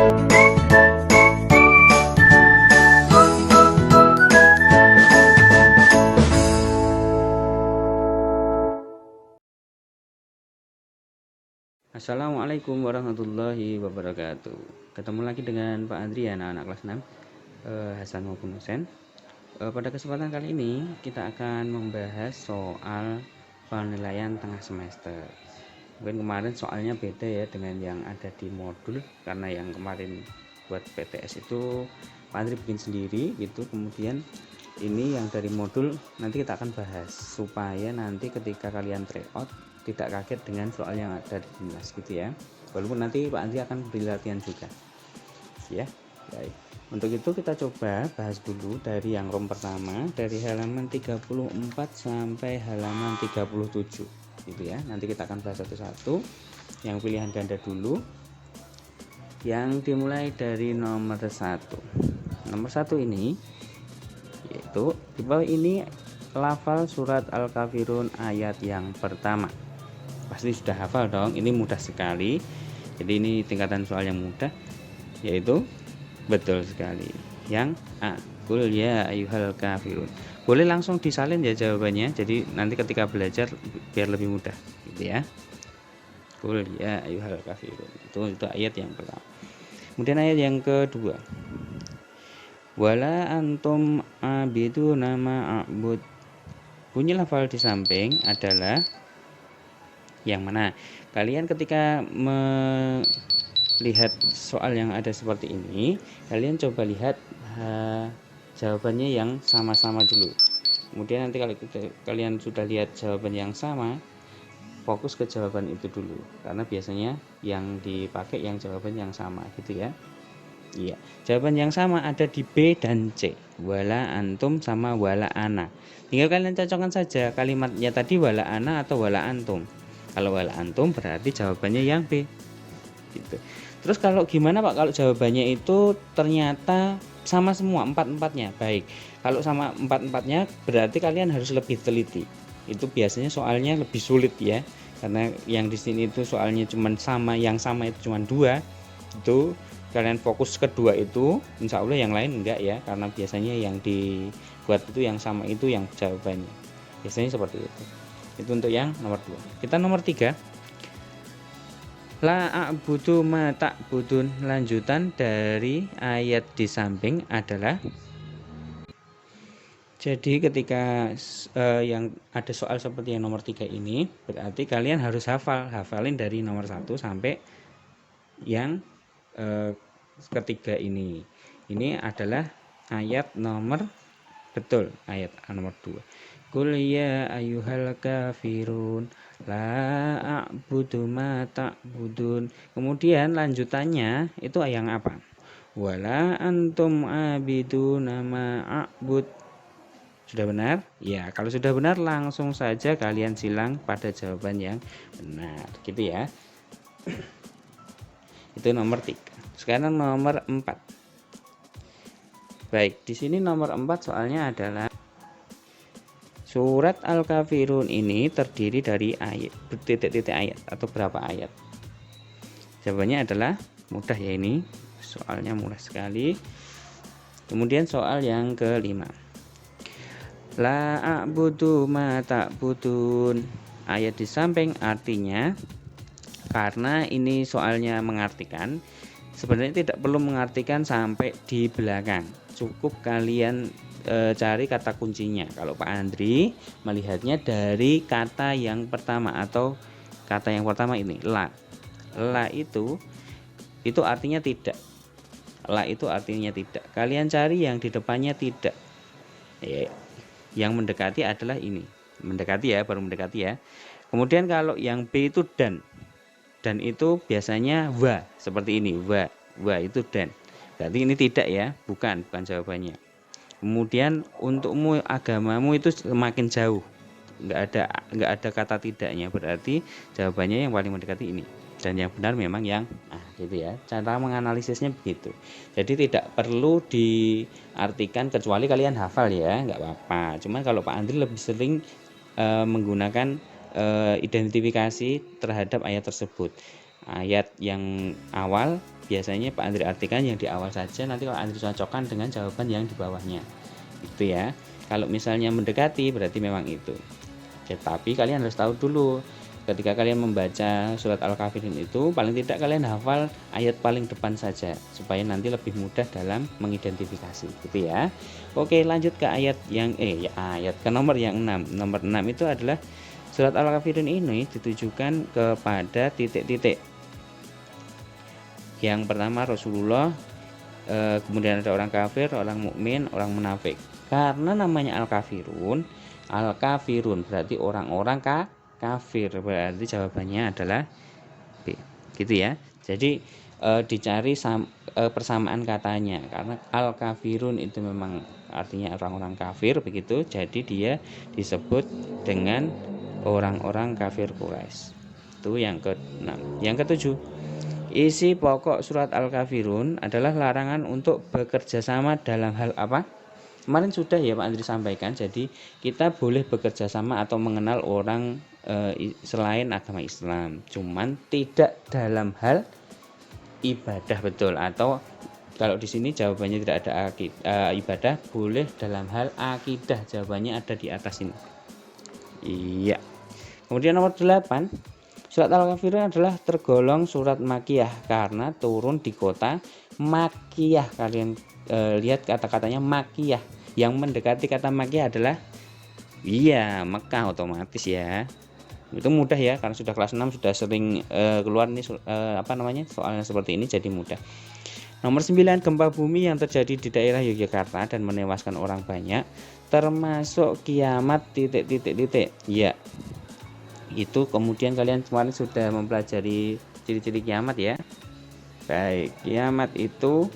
Assalamualaikum warahmatullahi wabarakatuh. Ketemu lagi dengan Pak Andri, anak-anak kelas 6 Hasan maupun Husen. Pada kesempatan kali ini kita akan membahas soal penilaian tengah semester. Mungkin kemarin soalnya beda ya dengan yang ada di modul, karena yang kemarin buat PTS itu Pak Andri bikin sendiri gitu. Kemudian ini yang dari modul nanti kita akan bahas supaya nanti ketika kalian tryout tidak kaget dengan soal yang ada di kelas gitu ya, walaupun nanti Pak Andri akan beri latihan juga ya. Baik, untuk itu kita coba bahas dulu dari yang rom pertama, dari halaman 34 sampai halaman 37 gitu ya. Nanti kita akan bahas satu-satu. Yang pilihan ganda dulu, yang dimulai dari nomor 1. Nomor 1 ini yaitu di bawah ini lafal surat Al-Kafirun ayat yang pertama. Pasti sudah hafal dong, ini mudah sekali. Jadi ini tingkatan soal yang mudah, yaitu betul sekali yang A, qul ya ayyuhal kafirun. Boleh langsung disalin ya jawabannya, jadi nanti ketika belajar biar lebih mudah gitu ya. Qul ya ayyuhal kafirun, itu ayat yang pertama. Kemudian ayat yang kedua, wala antum abidu nama a'bud. Bunyi lafal di samping adalah yang mana? Kalian ketika melihat soal yang ada seperti ini, kalian coba lihat jawabannya yang sama-sama dulu. Kemudian nanti kalau kalian sudah lihat jawaban yang sama, fokus ke jawaban itu dulu, karena biasanya yang dipakai yang jawaban yang sama gitu ya. Iya, jawaban yang sama ada di B dan C, wala antum sama wala ana. Tinggal kalian cocokkan saja kalimatnya tadi wala ana atau wala antum. Kalau wala antum berarti jawabannya yang B gitu. Terus kalau gimana Pak kalau jawabannya itu ternyata sama semua empat-empatnya? Baik, kalau sama empat-empatnya berarti kalian harus lebih teliti. Itu biasanya soalnya lebih sulit ya, karena yang di sini itu soalnya cuma sama, yang sama itu cuma 2. Itu kalian fokus kedua itu, insya Allah yang lain enggak ya, karena biasanya yang dibuat itu yang sama itu yang jawabannya. Biasanya seperti itu. Itu untuk yang nomor 2. Kita nomor 3. La a'budu ma ta'budun. Lanjutan dari ayat di samping adalah, jadi ketika yang ada soal seperti yang nomor 3 ini, berarti kalian harus hafalin dari nomor 1 sampai yang ketiga ini. Ini adalah ayat nomor, betul, ayat nomor 2. Qul ya ayyuhal kafirun la a'budu ma ta'budun. Kemudian lanjutannya itu yang apa? Wala antum abiduna ma a'bud. Sudah benar? Ya, kalau sudah benar langsung saja kalian silang pada jawaban yang benar gitu ya. Itu nomor 3. Sekarang nomor 4. Baik, di sini nomor 4 soalnya adalah surat Al-Kafirun ini terdiri dari ayat, titik-titik ayat atau berapa ayat? Jawabannya adalah mudah ya, ini soalnya mudah sekali. Kemudian soal yang kelima, la a'budu ma ta'budun. Ayat di samping artinya, karena ini soalnya mengartikan, sebenarnya tidak perlu mengartikan sampai di belakang, cukup kalian cari kata kuncinya. Kalau Pak Andri melihatnya dari kata yang pertama, atau kata yang pertama ini la. La itu artinya tidak. La itu artinya tidak. Kalian cari yang di depannya tidak. Yang mendekati adalah ini. Mendekati ya, baru mendekati ya. Kemudian kalau yang B itu dan. Dan itu biasanya wa, seperti ini, wa itu dan. Berarti ini tidak ya, bukan jawabannya. Kemudian untukmu agamamu itu semakin jauh, nggak ada kata tidaknya, berarti jawabannya yang paling mendekati ini. Dan yang benar memang yang gitu ya. Cara menganalisisnya begitu. Jadi tidak perlu diartikan kecuali kalian hafal ya, nggak apa-apa. Cuman kalau Pak Andri lebih sering menggunakan identifikasi terhadap ayat tersebut. Ayat yang awal biasanya Pak Andri artikan yang di awal saja, nanti kalau Andri cocokkan dengan jawaban yang di bawahnya. Itu ya. Kalau misalnya mendekati berarti memang itu. Tapi kalian harus tahu dulu, ketika kalian membaca surat Al-Kafirun itu paling tidak kalian hafal ayat paling depan saja supaya nanti lebih mudah dalam mengidentifikasi, gitu ya. Oke, lanjut ke ayat yang ayat ke nomor yang 6. Nomor 6 itu adalah surat Al-Kafirun ini ditujukan kepada titik-titik. Yang pertama Rasulullah, kemudian ada orang kafir, orang mukmin, orang munafik. Karena namanya Al-Kafirun berarti orang-orang kafir, berarti jawabannya adalah B, gitu ya. Jadi dicari persamaan katanya, karena Al-Kafirun itu memang artinya orang-orang kafir begitu, jadi dia disebut dengan orang-orang kafir Quraisy. Itu yang ke-6. Yang ke-7, isi pokok surat Al-Kafirun adalah larangan untuk bekerja sama dalam hal apa? Kemarin sudah ya Pak Andri sampaikan, jadi kita boleh bekerja sama atau mengenal orang selain agama Islam, cuman tidak dalam hal ibadah, betul. Atau kalau di sini jawabannya tidak ada ibadah, boleh dalam hal akidah, jawabannya ada di atas ini. Iya. Kemudian nomor 8, surat Al-Kafirun adalah tergolong surat Makkiyah karena turun di kota Makkiyah. Kalian lihat kata-katanya Makkiyah. Yang mendekati kata Makkiyah adalah Mekah otomatis ya. Itu mudah ya, karena sudah kelas 6 sudah sering keluar nih soalnya seperti ini, jadi mudah. Nomor 9, gempa bumi yang terjadi di daerah Yogyakarta dan menewaskan orang banyak termasuk kiamat titik. Ya. Itu kemudian kalian kemarin sudah mempelajari ciri-ciri kiamat ya. Baik, kiamat itu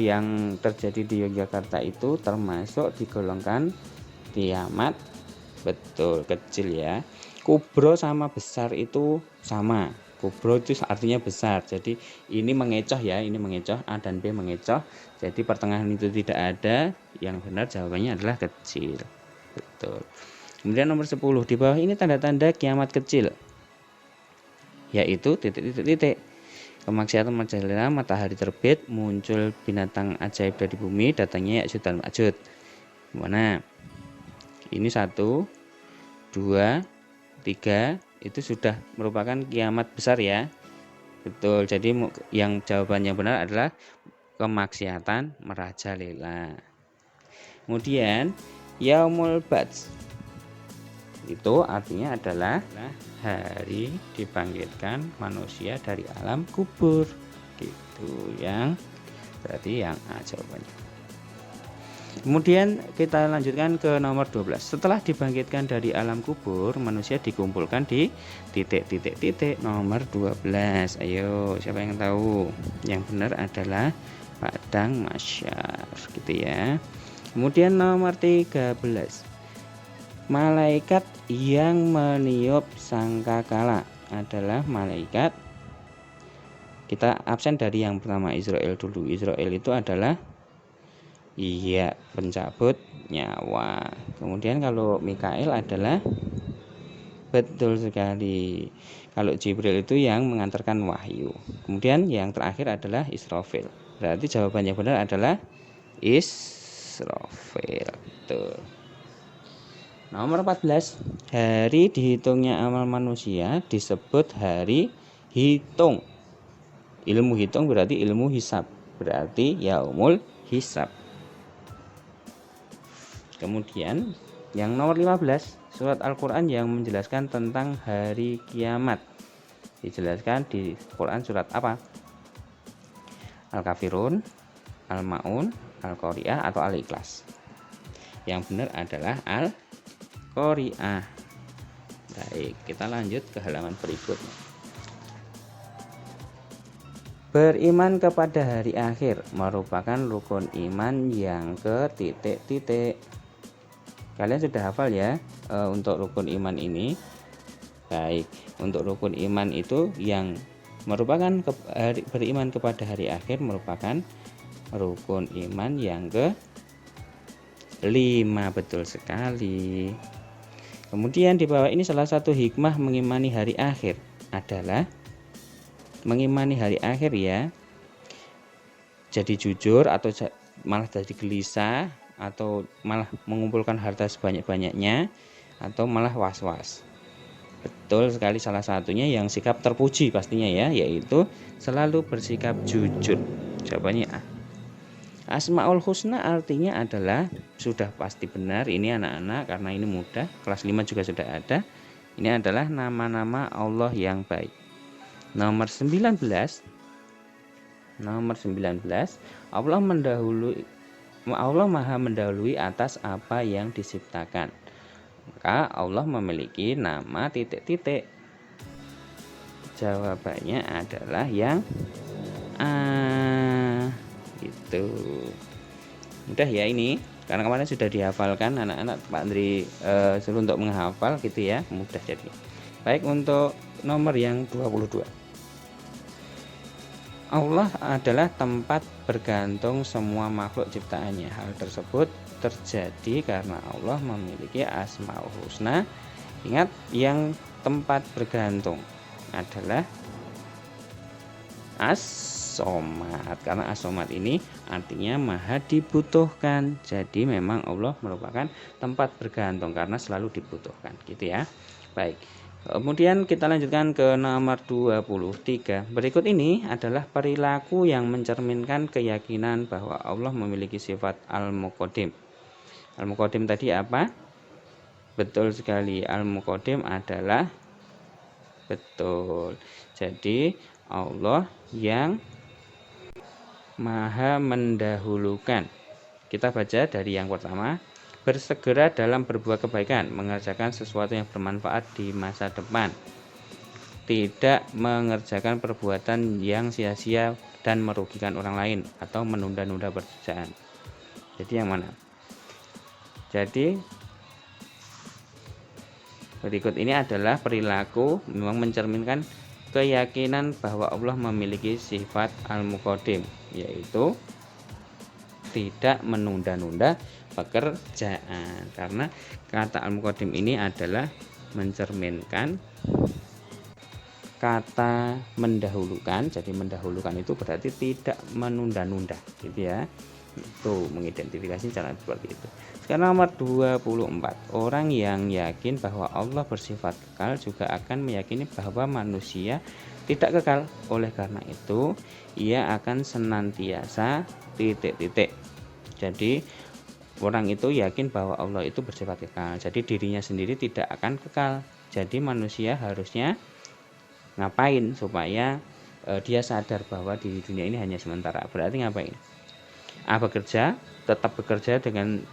yang terjadi di Yogyakarta itu termasuk digolongkan kiamat, betul, kecil ya. Kubro sama besar itu sama. Kubro itu artinya besar, jadi ini mengecoh ya, ini mengecoh, A dan B mengecoh, jadi pertengahan itu tidak ada. Yang benar jawabannya adalah kecil, betul. Kemudian nomor 10, di bawah ini tanda-tanda kiamat kecil, yaitu titik. Kemaksiatan merajalela, matahari terbit, muncul binatang ajaib dari bumi, datangnya Ya'juj dan Ma'juj. Mana? Ini 1, 2, 3, itu sudah merupakan kiamat besar ya. Betul. Jadi yang jawaban yang benar adalah kemaksiatan merajalela. Kemudian Yaumul Ba'ts itu artinya adalah hari dibangkitkan manusia dari alam kubur, gitu. Yang berarti yang A jawabannya. Kemudian kita lanjutkan ke nomor 12. Setelah dibangkitkan dari alam kubur, manusia dikumpulkan di titik. Nomor 12. Ayo, siapa yang tahu? Yang benar adalah padang mahsyar, gitu ya. Kemudian nomor 13. Malaikat yang meniup sangkakala adalah malaikat, kita absen dari yang pertama Israel dulu. Israel itu adalah pencabut nyawa. Kemudian kalau Mikail adalah, betul sekali, kalau Jibril itu yang mengantarkan wahyu. Kemudian yang terakhir adalah Israfil. Berarti jawaban yang benar adalah Israfil, betul. Nomor 14, hari dihitungnya amal manusia disebut hari hitung. Ilmu hitung berarti ilmu hisab, berarti yaumul hisab. Kemudian yang nomor 15, surat Al-Quran yang menjelaskan tentang hari kiamat. Dijelaskan di Quran surat apa? Al-Kafirun, Al-Ma'un, Al-Qari'ah atau Al-Ikhlas. Yang benar adalah Al-Qari'ah. Baik, kita lanjut ke halaman berikutnya. Beriman kepada hari akhir merupakan rukun iman yang ke titik. Kalian sudah hafal ya untuk rukun iman ini. Baik, untuk rukun iman itu yang merupakan beriman kepada hari akhir merupakan rukun iman yang ke 5, betul sekali. Kemudian di bawah ini salah satu hikmah mengimani hari akhir adalah mengimani hari akhir ya. jadi jujur atau malah jadi gelisah atau malah mengumpulkan harta sebanyak-banyaknya atau malah was-was. Betul sekali, salah satunya yang sikap terpuji pastinya ya, yaitu selalu bersikap jujur. Jawabannya A. Asmaul Husna artinya adalah, sudah pasti benar ini anak-anak karena ini mudah, kelas 5 juga sudah ada. Ini adalah nama-nama Allah yang baik. Nomor 19, Allah maha mendahului atas apa yang diciptakan. Maka Allah memiliki nama titik-titik. Jawabannya adalah yang A. Itu mudah ya ini, karena kemarin sudah dihafalkan anak-anak, Pak Andri suruh untuk menghafal gitu ya, mudah jadi. Baik, untuk nomor yang 22, Allah adalah tempat bergantung semua makhluk ciptaannya. Hal tersebut terjadi karena Allah memiliki Asmaul Husna. Ingat, yang tempat bergantung adalah As-Somad, karena As-Somad ini artinya maha dibutuhkan. Jadi memang Allah merupakan tempat bergantung karena selalu dibutuhkan gitu ya. Baik, kemudian kita lanjutkan ke nomor 23. Berikut ini adalah perilaku yang mencerminkan keyakinan bahwa Allah memiliki sifat Al-Muqaddim. Al-Muqaddim tadi apa? Betul sekali, Al-Muqaddim adalah betul. Jadi Allah yang maha mendahulukan. Kita baca dari yang pertama. Bersegera dalam berbuat kebaikan, mengerjakan sesuatu yang bermanfaat di masa depan, tidak mengerjakan perbuatan yang sia-sia dan merugikan orang lain, atau menunda-nunda pekerjaan. Jadi yang mana? Jadi berikut ini adalah perilaku memang mencerminkan keyakinan bahwa Allah memiliki sifat Al-Muqaddim, yaitu tidak menunda-nunda pekerjaan. Karena kata Al-Muqaddim ini adalah mencerminkan kata mendahulukan. Jadi mendahulukan itu berarti tidak menunda-nunda gitu ya. Itu mengidentifikasi cara seperti itu. Sekarang nomor 24. Orang yang yakin bahwa Allah bersifat kekal juga akan meyakini bahwa manusia tidak kekal. Oleh karena itu, ia akan senantiasa titik-titik. Jadi orang itu yakin bahwa Allah itu bersifat kekal. Jadi dirinya sendiri tidak akan kekal. Jadi manusia harusnya ngapain supaya dia sadar bahwa di dunia ini hanya sementara. Berarti ngapain? A. Bekerja, tetap bekerja dengan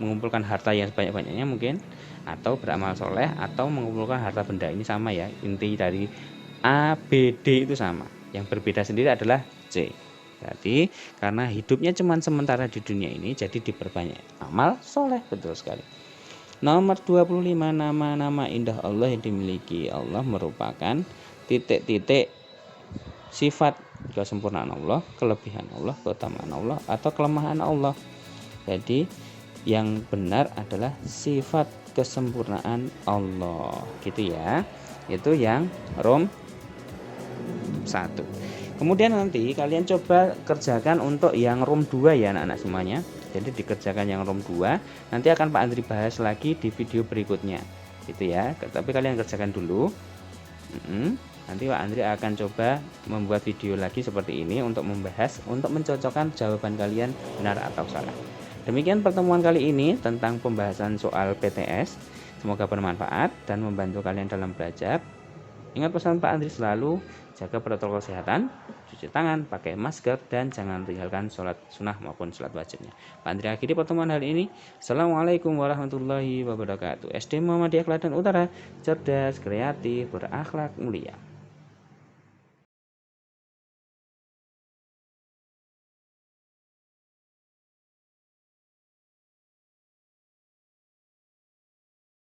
mengumpulkan harta yang sebanyak-banyaknya mungkin, atau beramal soleh, atau mengumpulkan harta benda. Ini sama ya, inti dari A, B, D itu sama. Yang berbeda sendiri adalah C. Jadi karena hidupnya cuma sementara di dunia ini, jadi diperbanyak amal soleh. Betul sekali. Nomor 25. Nama-nama indah Allah yang dimiliki Allah merupakan titik-titik sifat kesempurnaan Allah, kelebihan Allah, keutamaan Allah, atau kelemahan Allah. Jadi yang benar adalah sifat kesempurnaan Allah gitu ya. Itu yang Rom 1. Kemudian nanti kalian coba kerjakan untuk yang Rom 2 ya anak-anak semuanya. Jadi dikerjakan yang Rom 2, nanti akan Pak Andri bahas lagi di video berikutnya gitu ya. Tapi kalian kerjakan dulu. Nanti Pak Andri akan coba membuat video lagi seperti ini untuk membahas, untuk mencocokkan jawaban kalian benar atau salah. Demikian pertemuan kali ini tentang pembahasan soal PTS. Semoga bermanfaat dan membantu kalian dalam belajar. Ingat pesan Pak Andri selalu, jaga protokol kesehatan, cuci tangan, pakai masker, dan jangan tinggalkan sholat sunnah maupun sholat wajibnya. Pak Andri akhiri pertemuan hari ini. Assalamualaikum warahmatullahi wabarakatuh. SD Muhammadiyah Klaten Utara, cerdas, kreatif, berakhlak mulia.